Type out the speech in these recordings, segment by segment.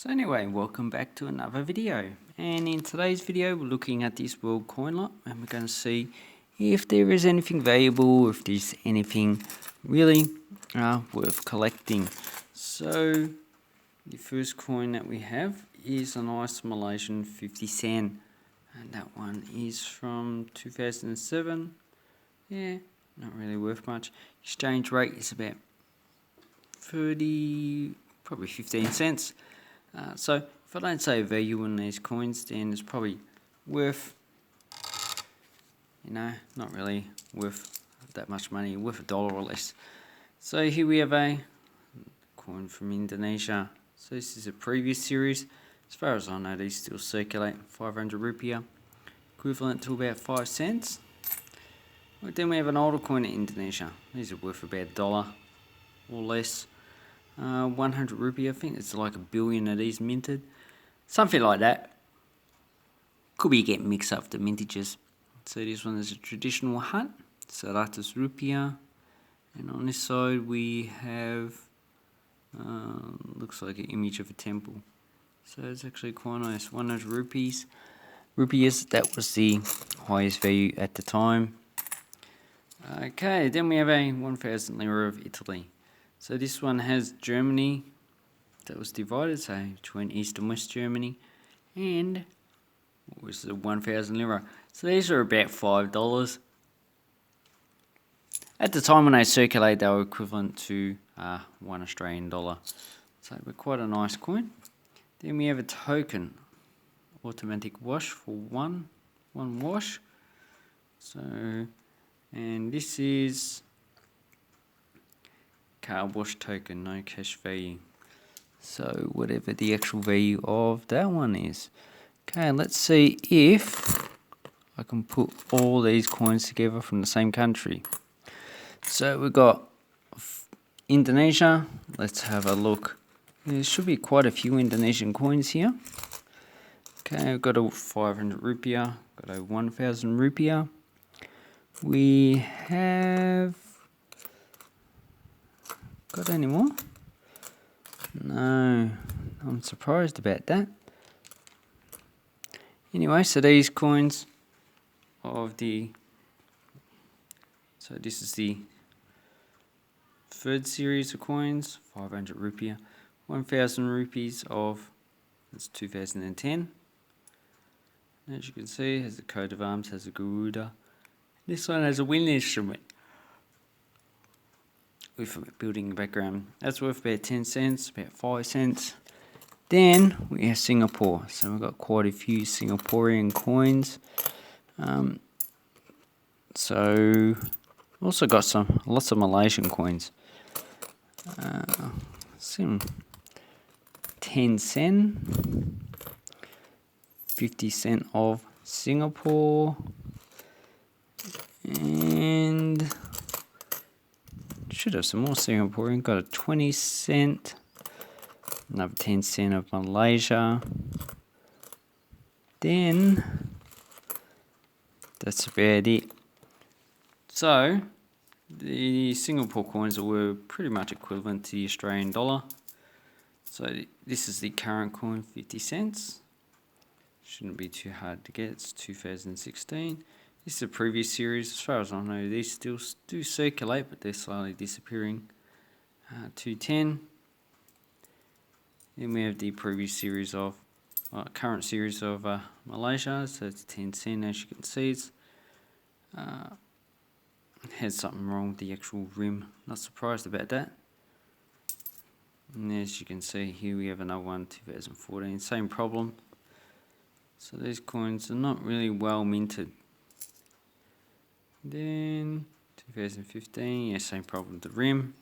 So anyway, welcome back to another video, and in today's video we're looking at this world coin lot and we're going to see if there is anything valuable, if there's anything really worth collecting. So the first coin that we have is a nice Malaysian 50 cent, and that one is from 2007. Yeah, not really worth much. Exchange rate is about 30, probably 15 cents. So if I don't say value on these coins, then it's probably worth, not really worth that much money, worth $1 or less. So here we have a coin from Indonesia. So this is a previous series. As far as I know, these still circulate. 500 rupiah, equivalent to about 5 cents. But then we have an older coin in Indonesia. These are worth about $1 or less. 100 rupiah, I think it's like 1 billion of these minted. Something like that. Could be getting mixed up with the mintages. So this one is a traditional hut, 100 rupiah. And on this side we have, looks like an image of a temple. So it's actually quite nice, 100 rupees. Rupees, that was the highest value at the time. Okay, then we have a 1000 lira of Italy. So this one has Germany that was divided, so between East and West Germany, and what was the 1000 lira. So these are about $5. At the time when they circulated, they were equivalent to $1 Australian. So they're quite a nice coin. Then we have a token, automatic wash for one wash. So, and this is car wash token, no cash value. So whatever the actual value of that one is. Okay, let's see if I can put all these coins together from the same country. So we've got Indonesia. Let's have a look. There should be quite a few Indonesian coins here. Okay, we've got a 500 rupiah, got a 1000 rupiah. We have got any more? No, I'm surprised about that. Anyway, so these coins of so this is the third series of coins, 500 rupiah, 1000 rupees of, it's 2010. As you can see, it has a coat of arms, has a Garuda. This one has a wind instrument with a building background. That's worth about 10 cents, about 5 cents. Then we have Singapore. So we've got quite a few Singaporean coins. So also got lots of Malaysian coins. Some 10 cent, 50 cent of Singapore, and should have some more Singaporean. Got a 20 cent, another 10 cent of Malaysia. Then that's about it. So the Singapore coins were pretty much equivalent to the Australian dollar. So this is the current coin, 50 cents. Shouldn't be too hard to get. It's 2016. This is a previous series. As far as I know, these still do circulate, but they're slowly disappearing. 210. Then we have the previous series of, current series of Malaysia. So it's 10 cent, as you can see. It's has something wrong with the actual rim. Not surprised about that. And as you can see here, we have another one, 2014. Same problem. So these coins are not really well minted. Then 2015, yeah, same problem with the rim.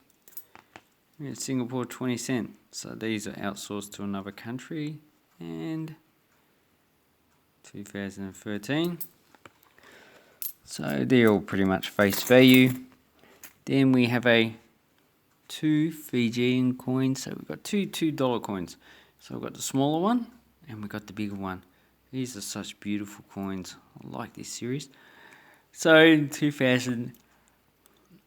We have Singapore 20 cent. So these are outsourced to another country. And 2013. So they're all pretty much face value. Then we have two Fijian coins. So we've got two $2 coins. So we've got the smaller one and we've got the bigger one. These are such beautiful coins. I like this series. So in 2000,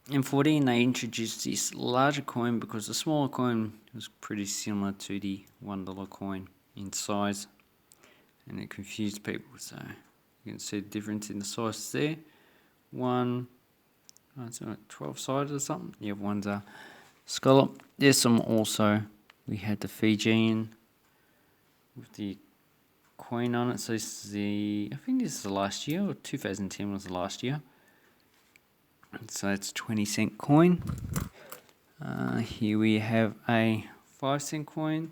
In 14, they introduced this larger coin because the smaller coin was pretty similar to the $1 coin in size, and it confused people. So you can see the difference in the size there. It's like 12-sided or something. The other one's a scallop. There's some also. We had the Fijian with the coin on it. So this is I think this is the last year, or 2010 was the last year. So it's 20-cent coin. Here we have a 5-cent coin.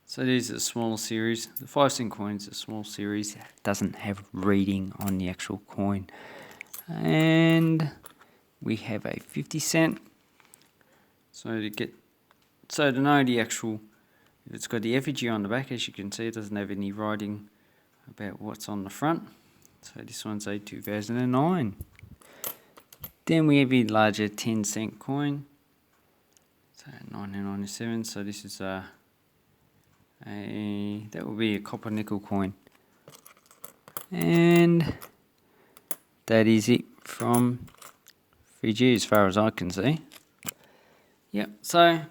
So these are a smaller series. The 5-cent coin is a small series. It doesn't have reading on the actual coin. And we have a 50-cent. So to know the actual, it's got the effigy on the back. As you can see, it doesn't have any writing about what's on the front. So this one's a 2009. Then we have a larger 10-cent coin. So 1997. So this is that will be a copper nickel coin. And that is it from Fiji as far as I can see. Yep, so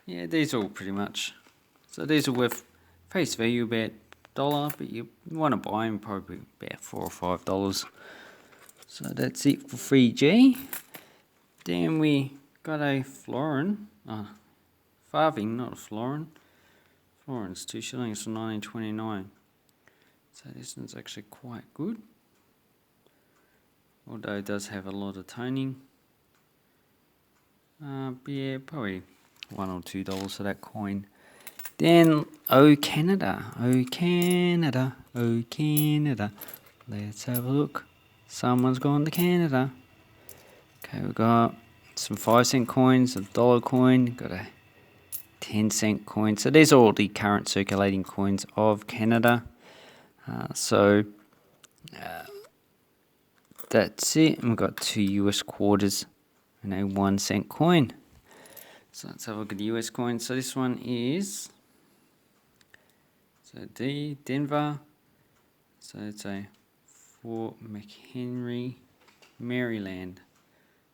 yeah, these are all pretty much. So these are worth face value about $1, but you want to buy them probably about $4 or $5. So that's it for Fiji. Then we got a florin, farthing, not a florin. Florin's 2 shillings from 1929. So this one's actually quite good, although it does have a lot of toning. But yeah, probably $1 or $2 for that coin. Then, oh Canada, oh Canada, oh Canada. Let's have a look. Someone's gone to Canada. Okay, we've got some 5-cent coins, a dollar coin, got a 10-cent coin. So there's all the current circulating coins of Canada. That's it. And we've got 2 US quarters and a 1-cent coin. So let's have a look at the US coin. So this one is Denver. So it's a Fort McHenry, Maryland.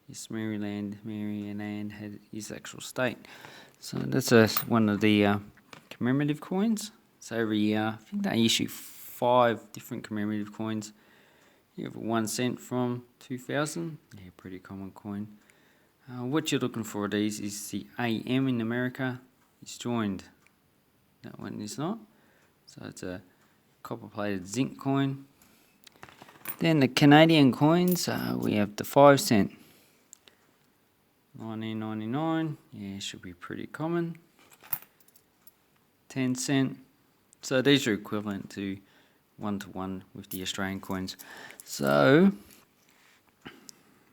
Yes, Maryland had his actual state. So that's one of the commemorative coins. So every year, I think they issue 5 different commemorative coins. You have a 1 cent from 2000. Yeah, pretty common coin. What you're looking for these is the AM in America is joined. That one is not. So it's a copper-plated zinc coin. Then the Canadian coins, we have the 5 cent. 1999, yeah, should be pretty common. 10 cent. So these are equivalent to 1-to-1 with the Australian coins. So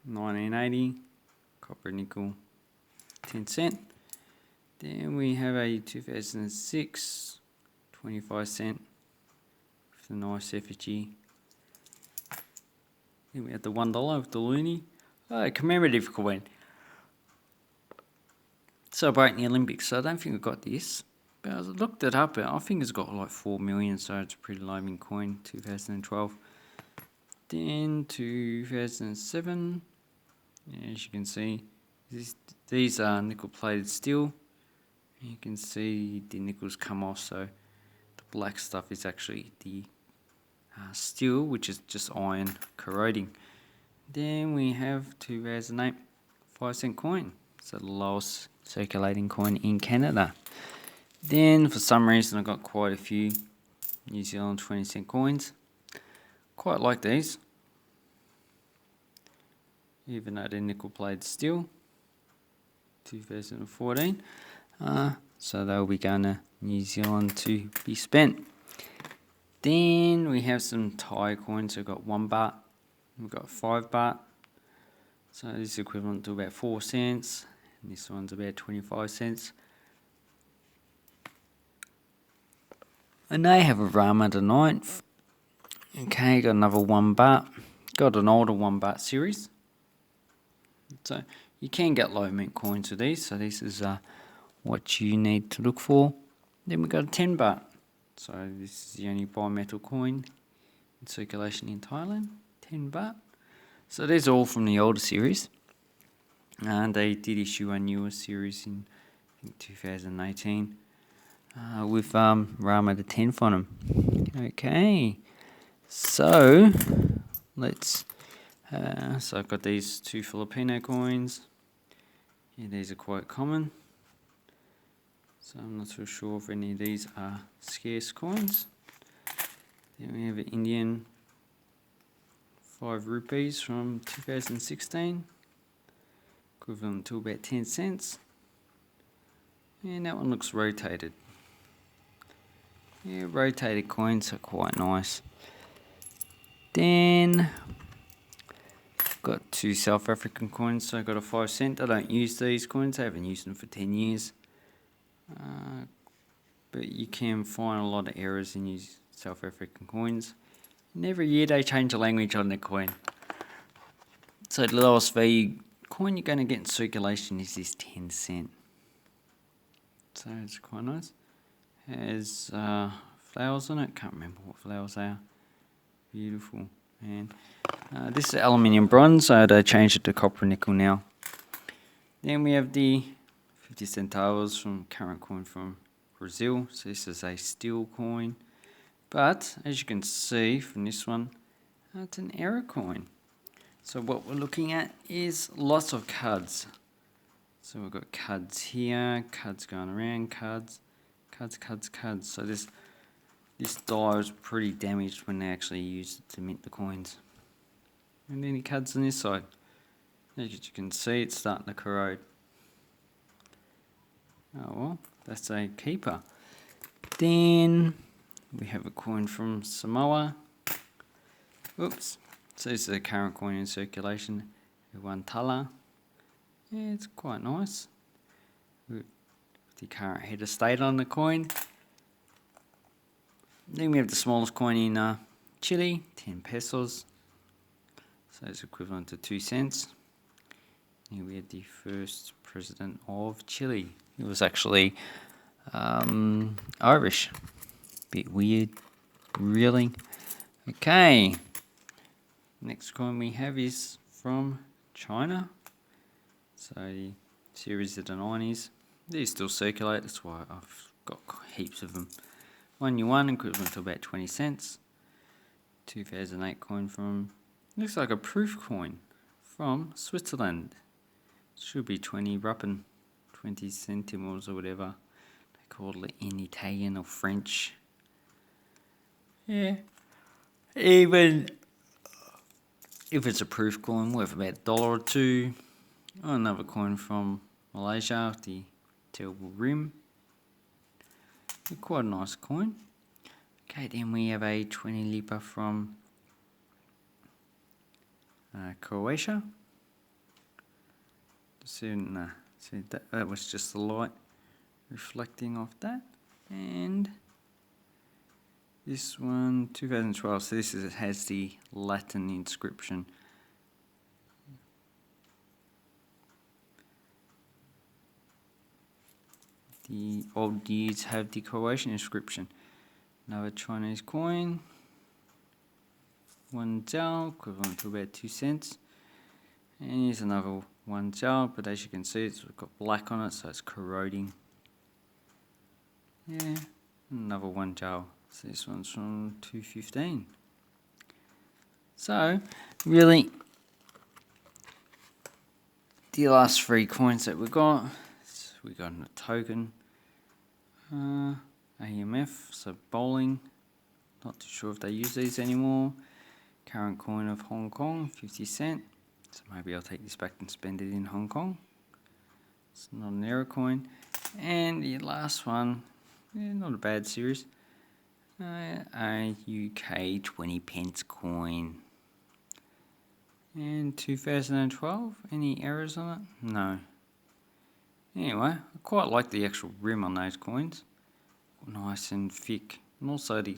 1980, copper nickel, 10 cent. Then we have a 2006, 25 cent with a nice effigy. Then we have the $1 with the loonie. Commemorative coin. Celebrating the Olympics. So I don't think I got this, but I looked it up. I think it's got like 4 million, so it's a pretty low-end coin. 2012. Then 2007. Yeah, as you can see, these are nickel-plated steel. You can see the nickels come off, so the black stuff is actually the steel, which is just iron corroding. Then we have 2008 5-cent coin. So the lowest circulating coin in Canada. Then for some reason I got quite a few New Zealand 20-cent coins. Quite like these, even though they're nickel-plated steel. 2014. So they'll be going to New Zealand to be spent. Then we have some Thai coins. We've got 1 baht. We've got 5 baht. So this is equivalent to about 4 cents. And this one's about 25 cents. And they have a Rama the 9th. Okay, got another 1 baht. Got an older 1 baht series. So you can get low mint coins with these. So this is what you need to look for. Then we got a 10 baht. So this is the only bimetal coin in circulation in Thailand. 10 baht. So these are all from the older series. And they did issue a newer series in, I think, 2018 with Rama the 10th on them. Okay, so let's. So I've got these two Filipino coins. Yeah, these are quite common. So I'm not so sure if any of these are scarce coins. Then we have an Indian 5 rupees from 2016, equivalent to about 10 cents. And that one looks rotated. Yeah, rotated coins are quite nice. Then got 2 South African coins. So I got a 5 cent. I don't use these coins. I haven't used them for 10 years. But you can find a lot of errors in these South African coins. And every year they change the language on the coin. So the lowest value coin you're going to get in circulation is this 10 cent. So it's quite nice. Has flowers on it. Can't remember what flowers they are. Beautiful. And this is aluminium bronze, so they changed it to copper nickel now. Then we have the 50 centavos from current coin from Brazil. So this is a steel coin. But as you can see from this one, it's an error coin. So what we're looking at is lots of cards. So we've got cards here, cards going around, cards. So this die was pretty damaged when they actually used it to mint the coins. And any cards on this side. As you can see, it's starting to corrode. Oh well, that's a keeper. Then we have a coin from Samoa. Oops. So this is a current coin in circulation. One tala. Yeah, it's quite nice. With the current head of state on the coin. Then we have the smallest coin in Chile, 10 pesos. So it's equivalent to 2 cents. Here we have the first president of Chile. He was actually Irish. Bit weird, really. Okay. Next coin we have is from China. So the series of the 90s. These still circulate, that's why I've got heaps of them. 1 yuan, equivalent to about 20 cents. 2008 coin from, looks like a proof coin from Switzerland. Should be 20 Ruppen, 20 centimals or whatever they call it in Italian or French. Yeah, even if it's a proof coin, worth about $1 or $2. Another coin from Malaysia, the Terrible Rim. Quite a nice coin. Okay, then we have a 20 lipa from Croatia. So that was just the light reflecting off that. And this one, 2012, so this has the Latin inscription. The old years have the Croatian inscription. Another Chinese coin. 1 jiao, equivalent to about 2 cents. And here's another 1 jiao, but as you can see, it's got black on it, so it's corroding. Yeah, another 1 jiao. So this one's from 2015. So, really, the last 3 coins that we got a token, AMF, so bowling, not too sure if they use these anymore. Current coin of Hong Kong, 50 cent, so maybe I'll take this back and spend it in Hong Kong. It's not an error coin. And the last one, yeah, not a bad series, a UK 20 pence coin. And 2012, any errors on it? No. Anyway, I quite like the actual rim on those coins. Nice and thick. And also the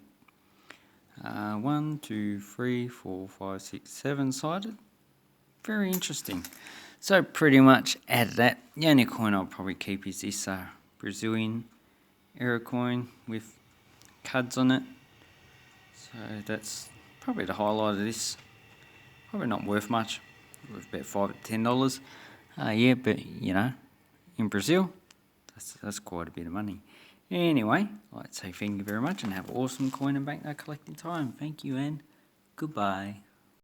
1, 2, 3, 4, 5, 6, 7 sided. Very interesting. So pretty much out of that, the only coin I'll probably keep is this Brazilian error coin with cuds on it. So that's probably the highlight of this. Probably not worth much. Worth about $5 to $10. Yeah, but you know, in Brazil, that's quite a bit of money. Anyway, I'd say thank you very much and have awesome coin and banknote collecting time. Thank you and goodbye.